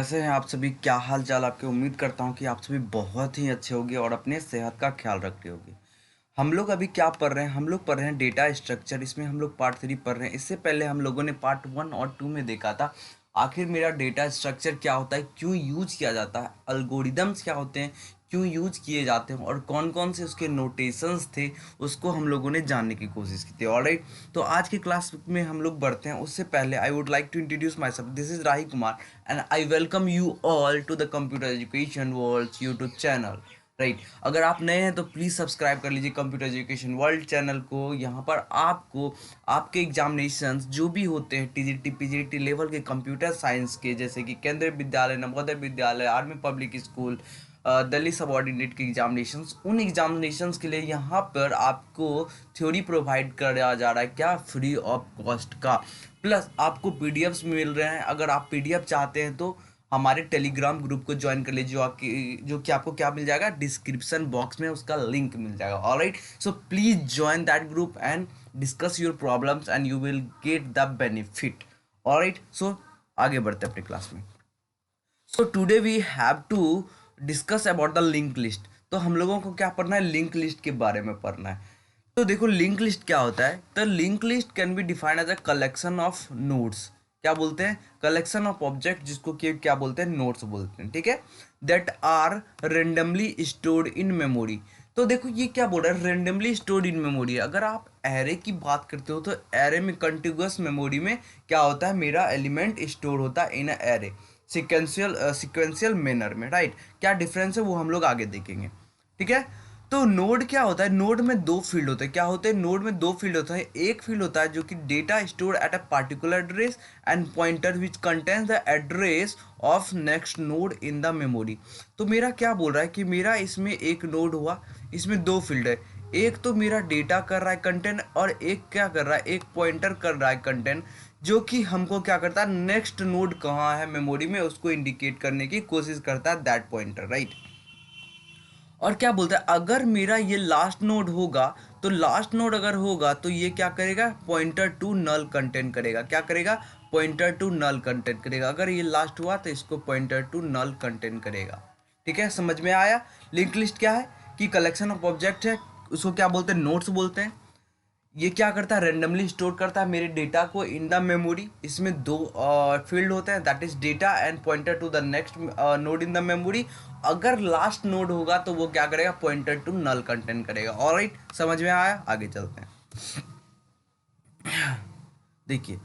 कैसे हैं आप सभी? क्या हाल चाल आपके? उम्मीद करता हूँ कि आप सभी बहुत ही अच्छे होंगे और अपने सेहत का ख्याल रख रहे होंगे। हम लोग अभी क्या पढ़ रहे हैं? हम लोग पढ़ रहे हैं डेटा स्ट्रक्चर। इसमें हम लोग पार्ट 3 पढ़ रहे हैं। इससे पहले हम लोगों ने पार्ट 1 और 2 में देखा था आखिर मेरा डेटा स्ट्रक्चर क्या होता है, क्यों यूज किया जाता है, अल्गोरिदम्स क्या होते हैं, क्यों यूज किए जाते हैं और कौन कौन से उसके नोटेशंस थे, उसको हम लोगों ने जानने की कोशिश की थी। ऑलराइट, तो आज की क्लास में हम लोग बढ़ते हैं। उससे पहले I would like to introduce myself. This is Rahi Kumar and I welcome you all to the computer education world YouTube channel. Right, अगर आप नए हैं तो प्लीज़ सब्सक्राइब कर लीजिए कंप्यूटर एजुकेशन वर्ल्ड चैनल को। यहाँ पर आपको आपके एग्जामिनेशंस जो भी होते हैं टीजीटी पीजीटी लेवल के कंप्यूटर साइंस के, जैसे कि केंद्रीय विद्यालय, Navodaya Vidyalaya, army public school, Delhi subordinate के एग्जामिनेशंस, उन एग्जामिनेशंस के लिए यहाँ पर आपको थ्योरी प्रोवाइड किया जा रहा है। क्या? फ्री ऑफ कॉस्ट का। प्लस आपको पीडीएफ्स मिल रहे हैं। अगर आप पीडीएफ चाहते हैं तो हमारे टेलीग्राम ग्रुप को ज्वाइन कर लीजिए, जो कि आपको क्या मिल जाएगा, डिस्क्रिप्शन बॉक्स में उसका लिंक मिल जाएगा। Alright, so please join that group and discuss your problems and you will get the benefit. Alright, so आगे बढ़ते हैं अपनी क्लास में। So today we have to discuss about the link list. तो हम लोगों को क्या पढ़ना है? लिंक लिस्ट के बारे में पढ़ना है। तो देखो, लिंक लिस्ट क्या होता है? The link list can be defined as a collection of nodes. क्या बोलते हैं? कलेक्शन ऑफ ऑब्जेक्ट, जिसको कि क्या बोलते हैं? नोड्स बोलते हैं। ठीक है, that are randomly stored in memory. तो देखो ये क्या बोल रहा है? Randomly stored in memory. अगर आप एरे की बात करते हो तो एरे में कंटिन्यूअस मेमोरी में क्या होता है? मेरा एलिमेंट स्टोर होता है इन एरे सिक्वेंशियल मैनर में। राइट, क्या डिफरेंस है वो हम लोग आगे देखेंगे। ठीक है, तो नोड क्या होता है? नोड में दो फील्ड होते हैं। क्या होते हैं? नोड में दो फील्ड होता है। एक फील्ड होता है जो कि data store at a particular address and pointer which contains the address of next node in the memory. तो मेरा क्या बोल रहा है कि मेरा इसमें एक नोड हुआ, इसमें दो फील्ड है। एक तो मेरा डेटा कर रहा है कंटेंट, और एक क्या कर रहा है? एक पॉइंटर कर रहा है कंटेंट, जो कि हमको क्या करता है? नेक्स्ट नोड कहाँ है मेमोरी में उसको इंडिकेट करने की कोशिश करता है, दैट पॉइंटर। राइट, और क्या बोलता है? अगर मेरा ये लास्ट नोड होगा, तो लास्ट नोड अगर होगा तो ये क्या करेगा? पॉइंटर टू नल कंटेंट करेगा। क्या करेगा? पॉइंटर टू नल कंटेंट करेगा। अगर ये लास्ट हुआ तो इसको पॉइंटर टू नल कंटेंट करेगा। ठीक है, समझ में आया? लिंक लिस्ट क्या है? कि कलेक्शन ऑफ ऑब्जेक्ट है, उसको क्या बोलते हैं? नोड्स बोलते हैं। ये क्या करता है? रेंडमली स्टोर करता है मेरे डेटा को इन द मेमोरी। इसमें दो फील्ड होते हैं, that is data and pointer to the next node in the memory. अगर लास्ट नोड होगा तो वो क्या करेगा? पॉइंटर टू नल कंटेंट करेगा। ऑलराइट, समझ में आया? आगे चलते हैं। देखिए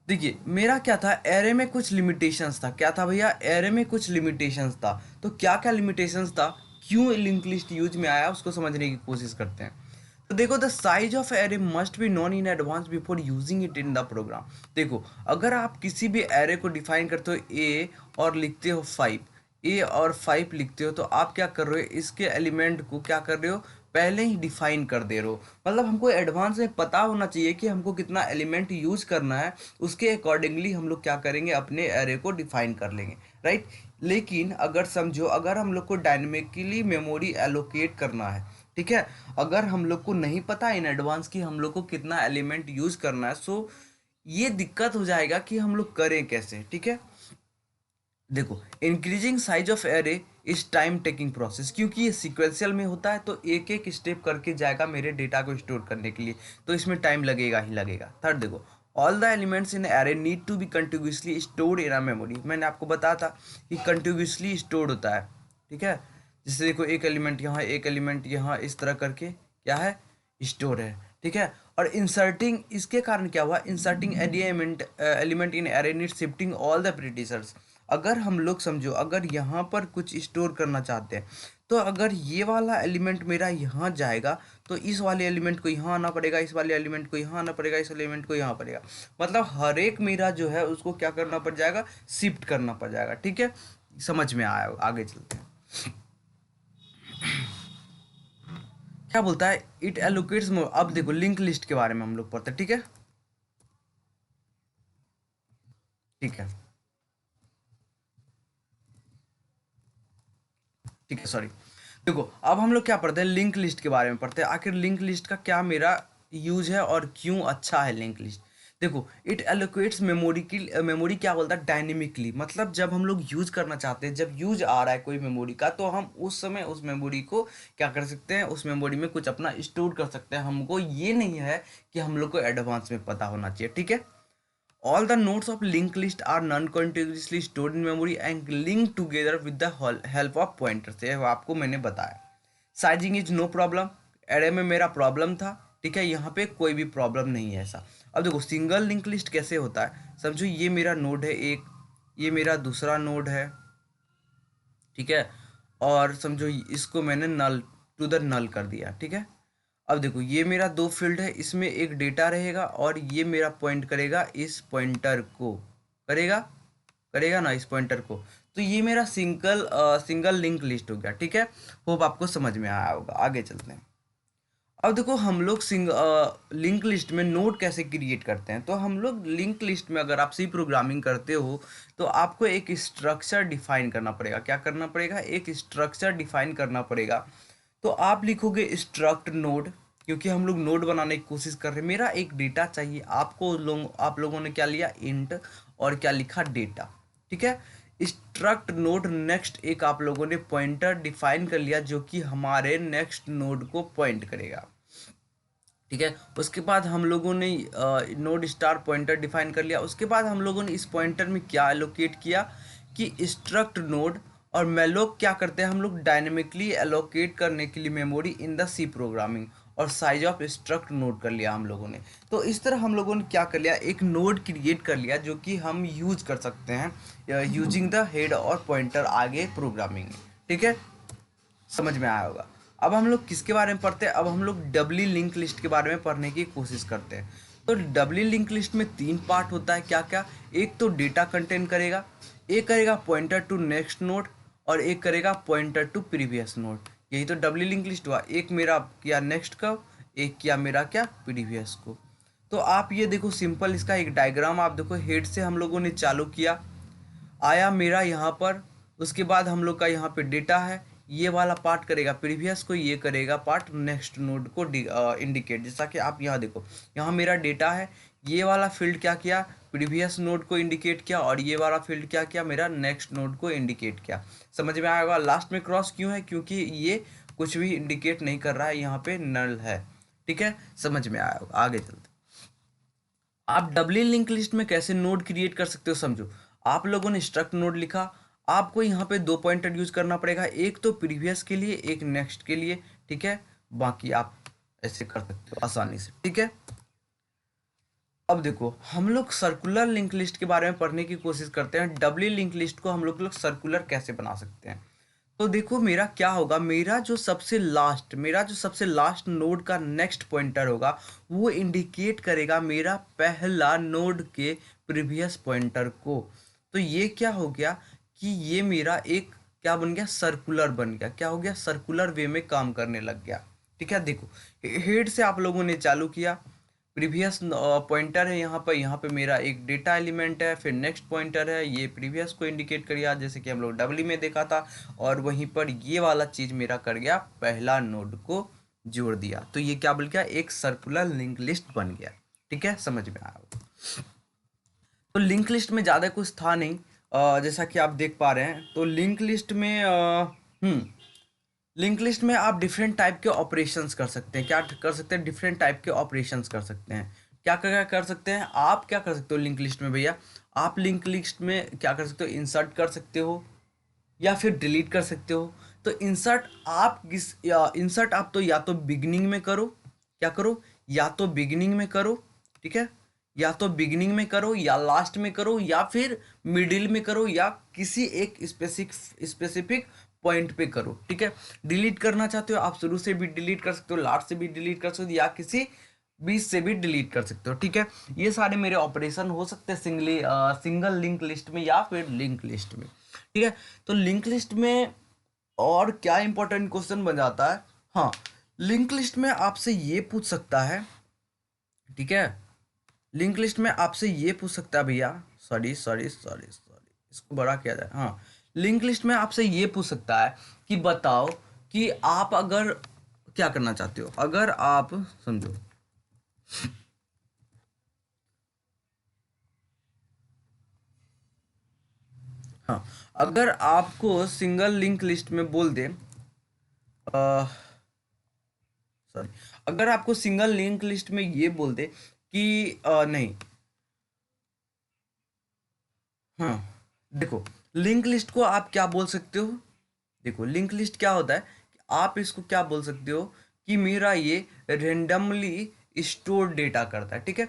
देखिए, मेरा क्या था? एरे में कुछ लिमिटेशंस था। क्या था भैया? एरे में कुछ लिमिटेशंस था। तो क्या क्या लिमिटेशंस था, क्यों लिंक लिस्ट यूज में आया, उसको समझने की कोशिश करते हैं। तो देखो, the size of array must be known in advance before using it in the program. देखो, अगर आप किसी भी एरे को डिफाइन करते हो ए और लिखते हो 5, ए और 5 लिखते हो, तो आप क्या कर रहे हो? इसके एलिमेंट को क्या कर रहे हो? पहले ही डिफाइन कर दे रहे हो। मतलब हमको एडवांस में पता होना चाहिए कि हमको कितना एलिमेंट यूज करना है, उसके अकॉर्डिंगली हम लोग क्या करेंगे? अपने एरे को डिफाइन कर लेंगे। राइट, लेकिन अगर समझो, अगर हम लोग को डायनेमिकली मेमोरी एलोकेट करना है, ठीक है, अगर हम लोग को नहीं पता इन एडवांस कि हम लोग को कितना एलिमेंट यूज करना है, सो ये दिक्कत हो जाएगा कि हम लोग करें कैसे। ठीक है, देखो, increasing size of array is time taking process, क्योंकि ये सिक्वेंशियल में होता है तो एक एक स्टेप करके जाएगा मेरे डेटा को स्टोर करने के लिए, तो इसमें टाइम लगेगा ही लगेगा। थर्ड, देखो, all the elements in array need to be continuously stored in a memory. मैंने आपको बताया था कि कंटिन्यूसली स्टोर्ड होता है। ठीक है, जैसे देखो, एक एलिमेंट यहाँ, एक एलिमेंट यहाँ, इस तरह करके क्या है? स्टोर है। ठीक है, और इंसर्टिंग, इसके कारण क्या हुआ? Inserting element element in array need shifting all the predecessors. अगर हम लोग समझो, अगर यहाँ पर कुछ स्टोर करना चाहते हैं, तो अगर ये वाला एलिमेंट मेरा यहाँ जाएगा तो इस वाले एलिमेंट को यहाँ आना पड़ेगा, इस वाले एलिमेंट को यहाँ आना पड़ेगा, इस एलिमेंट को यहाँ पड़ेगा। मतलब हर एक मेरा जो है उसको क्या करना पड़ जाएगा? शिफ्ट करना पड़ जाएगा। ठीक है, समझ में आया? आगे चलते हैं। क्या बोलता है? इट एलोकेट्स मोर। अब देखो, लिंक लिस्ट के बारे में हम लोग पढ़ते हैं। ठीक है, ठीक है, ठीक है, सॉरी। देखो, अब हम लोग क्या पढ़ते हैं? लिंक लिस्ट के बारे में पढ़ते हैं। आखिर लिंक लिस्ट का क्या मेरा यूज है और क्यों अच्छा है लिंक लिस्ट। देखो, इट एलोकेट्स मेमोरी क्या बोलता है, डायनेमिकली, मतलब जब हम लोग यूज करना चाहते हैं, जब यूज आ रहा है कोई मेमोरी का, तो हम उस समय उस मेमोरी को क्या कर सकते हैं, उस मेमोरी में कुछ अपना स्टोर कर सकते हैं। हमको ये नहीं है कि हम लोग को एडवांस में पता होना चाहिए, ठीक है। All the notes of link list are non continuously stored in memory and link together with the help of pointers. ये आपको मैंने बताया। Sizing is no problem, array में मेरा प्रॉब्लम था, ठीक है, यहाँ पे कोई भी प्रॉब्लम नहीं है ऐसा। अब देखो सिंगल लिंक लिस्ट कैसे होता है, समझो ये मेरा नोड है एक, ये मेरा दूसरा नोड है, ठीक है, और समझो इसको मैंने नल टू द नल कर दिया, ठीक है। अब देखो ये मेरा दो फील्ड है, इसमें एक डेटा रहेगा और ये मेरा पॉइंट करेगा इस पॉइंटर को, करेगा करेगा ना इस पॉइंटर को। तो ये मेरा सिंगल लिंक लिस्ट हो गया, ठीक है। होप आपको समझ में आया होगा। आगे चलते हैं। अब देखो हम लोग लिंक लिस्ट में नोड कैसे क्रिएट करते हैं। तो हम लोग लिंक लिस्ट में, अगर आप सी प्रोग्रामिंग करते हो तो आपको एक स्ट्रक्चर डिफाइन करना पड़ेगा। क्या करना पड़ेगा, एक स्ट्रक्चर डिफाइन करना पड़ेगा। तो आप लिखोगे स्ट्रक्ट नोड, क्योंकि हम लोग नोड बनाने की कोशिश कर रहे हैं। मेरा एक डेटा चाहिए, आप लोगों ने क्या लिया, इंट, और क्या लिखा, डेटा, ठीक है। स्ट्रक्ट नोड नेक्स्ट, एक आप लोगों ने पॉइंटर डिफाइन कर लिया जो कि हमारे नेक्स्ट नोड को पॉइंट करेगा, ठीक है। उसके बाद हम लोगों ने नोड स्टार पॉइंटर डिफाइन कर लिया। उसके बाद हम लोगों ने इस पॉइंटर में क्या एलोकेट किया कि स्ट्रक्ट नोड, और मैलोक क्या करते हैं हम लोग, डायनेमिकली एलोकेट करने के लिए memory in the C programming, और साइज ऑफ स्ट्रक्ट नोड कर लिया हम लोगों ने। तो इस तरह हम लोगों ने क्या कर लिया, एक नोड क्रिएट कर लिया जो कि हम यूज कर सकते हैं यूजिंग द हेड और पॉइंटर आगे प्रोग्रामिंग, ठीक है। समझ में आया होगा। अब हम लोग किसके बारे में पढ़ते हैं, अब हम लोग डबली लिंक लिस्ट के बारे में पढ़ने की कोशिश करते हैं। तो डबली लिंक लिस्ट में तीन पार्ट होता है, क्या क्या, एक तो डेटा कंटेन करेगा, एक करेगा पॉइंटर टू नेक्स्ट नोड, और एक करेगा पॉइंटर टू प्रीवियस नोड। यही तो डबली लिंक लिस्ट हुआ, एक मेरा किया नेक्स्ट का, एक किया मेरा क्या, प्रीवियस को। तो आप ये देखो सिंपल इसका एक डायग्राम आप देखो, हेड से हम लोगों ने चालू किया, आया मेरा यहाँ पर, उसके बाद हम लोग का यहाँ पे डेटा है, ये वाला पार्ट करेगा प्रीवियस को, ये करेगा पार्ट नेक्स्ट नोड को इंडिकेट। जैसा कि आप यहाँ देखो, यहाँ मेरा डेटा है, ये वाला फील्ड क्या किया, प्रीवियस नोड को इंडिकेट किया, और ये वाला फील्ड क्या किया, मेरा नेक्स्ट नोड को इंडिकेट किया। समझ में आएगा। लास्ट में क्रॉस क्यों है, क्योंकि ये कुछ भी इंडिकेट नहीं कर रहा है, यहाँ पे नल है, ठीक है। समझ में आया होगा। आगे चलते, आप डबली लिंक लिस्ट में कैसे नोड क्रिएट कर सकते हो, समझो। आप लोगों ने स्ट्रक्ट नोड लिखा, आपको यहाँ पे दो पॉइंटर यूज करना पड़ेगा, एक तो प्रीवियस के लिए, एक नेक्स्ट के लिए, ठीक है। बाकी आप ऐसे कर सकते हो आसानी से, ठीक है। अब देखो हम लोग सर्कुलर लिंक लिस्ट के बारे में पढ़ने की कोशिश करते हैं। डबली लिंक लिस्ट को हम लोग सर्कुलर कैसे बना सकते हैं। तो देखो मेरा क्या होगा, मेरा जो सबसे लास्ट नोड का नेक्स्ट पॉइंटर होगा, वो इंडिकेट करेगा मेरा पहला नोड के प्रीवियस पॉइंटर को। तो ये क्या हो गया कि ये मेरा एक क्या बन गया, सर्कुलर बन गया। क्या हो गया, सर्कुलर वे में काम करने लग गया, ठीक है। देखो हेड से आप लोगों ने चालू किया, प्रीवियस पॉइंटर है यहाँ पे मेरा एक डेटा एलिमेंट है, फिर नेक्स्ट पॉइंटर है, ये प्रीवियस को इंडिकेट कर गया जैसे कि हम लोग डबली में देखा था, और वहीं पर ये वाला चीज़ मेरा कर गया, पहला नोड को जोड़ दिया। तो ये क्या बन गया, एक सर्कुलर लिंक लिस्ट बन गया, ठीक है। समझ में आया। तो लिंक लिस्ट में ज़्यादा कुछ था नहीं, जैसा कि आप देख पा रहे हैं। तो लिंक लिस्ट में लिंक लिस्ट में आप डिफरेंट टाइप के ऑपरेशंस कर सकते हैं। क्या कर सकते हैं, डिफरेंट टाइप के ऑपरेशंस कर सकते हैं। क्या कर सकते हैं, आप क्या कर सकते हो लिंक लिस्ट में भैया, आप लिंक लिस्ट में क्या कर सकते हो, इंसर्ट कर सकते हो या फिर डिलीट कर सकते हो। तो इंसर्ट आप तो या तो बिगिनिंग में करो, क्या करो, या तो बिगिनिंग में करो, ठीक है, या तो बिगिनिंग में करो, या लास्ट में करो, या फिर मिडिल में करो, या किसी एक स्पेसिफिक पॉइंट पे करो, ठीक है। डिलीट करना चाहते हो आप, शुरू से भी डिलीट कर सकते हो, लास्ट से भी डिलीट कर सकते हो, या किसी बीच से भी डिलीट कर सकते हो, ठीक है। ये सारे मेरे ऑपरेशन हो सकते हैं सिंगल लिंक लिस्ट में या फिर लिंक लिस्ट में, ठीक है। तो लिंक लिस्ट में और क्या इंपॉर्टेंट क्वेश्चन बन जाता है, हाँ, लिंक लिस्ट में आपसे ये पूछ सकता है, ठीक है, लिंक लिस्ट में आपसे ये पूछ सकता है भैया, सॉरी इसको बड़ा किया जाए, हाँ, लिंक लिस्ट में आपसे ये पूछ सकता है कि बताओ कि आप अगर क्या करना चाहते हो, अगर आप समझो, हाँ, अगर आपको सिंगल लिंक लिस्ट में बोल दे, सॉरी, अगर आपको सिंगल लिंक लिस्ट में ये बोल दे कि नहीं, हाँ, देखो, लिंक लिस्ट को आप क्या बोल सकते हो? देखो, लिंक लिस्ट क्या होता है कि आप इसको क्या बोल सकते हो कि मेरा ये रेंडमली स्टोर डेटा करता है, ठीक है।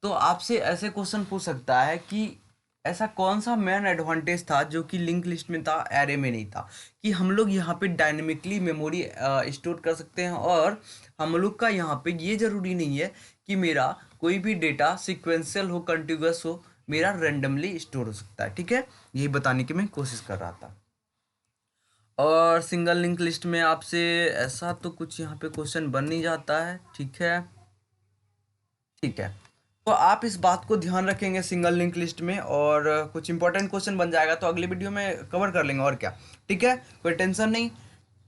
तो आपसे ऐसे क्वेश्चन पूछ सकता है कि ऐसा कौन सा मेन एडवांटेज था जो कि लिंक लिस्ट में था, एरे में नहीं था, कि हम लोग यहाँ पे डायनेमिकली मेमोरी स्टोर कर सकते हैं, और हम लोग का यहाँ पे ये ज़रूरी नहीं है कि मेरा कोई भी डेटा सिक्वेंशियल हो, कंटिन्यूअस हो, मेरा रेंडमली स्टोर हो सकता है, ठीक है। यही बताने की मैं कोशिश कर रहा था। और सिंगल लिंक लिस्ट में आपसे ऐसा तो कुछ यहाँ पे क्वेश्चन बन नहीं जाता है, ठीक है, ठीक है। तो आप इस बात को ध्यान रखेंगे सिंगल लिंक लिस्ट में, और कुछ इंपॉर्टेंट क्वेश्चन बन जाएगा तो अगले वीडियो में कवर कर लेंगे, और क्या, ठीक है, कोई टेंशन नहीं।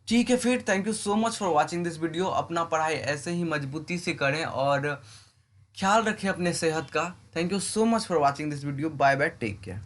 ठीक है, फिर thank you so much for watching this video. अपना पढ़ाई ऐसे ही मजबूती से करें और ख्याल रखें अपने सेहत का। Thank you so much for watching this video. Bye bye, take care.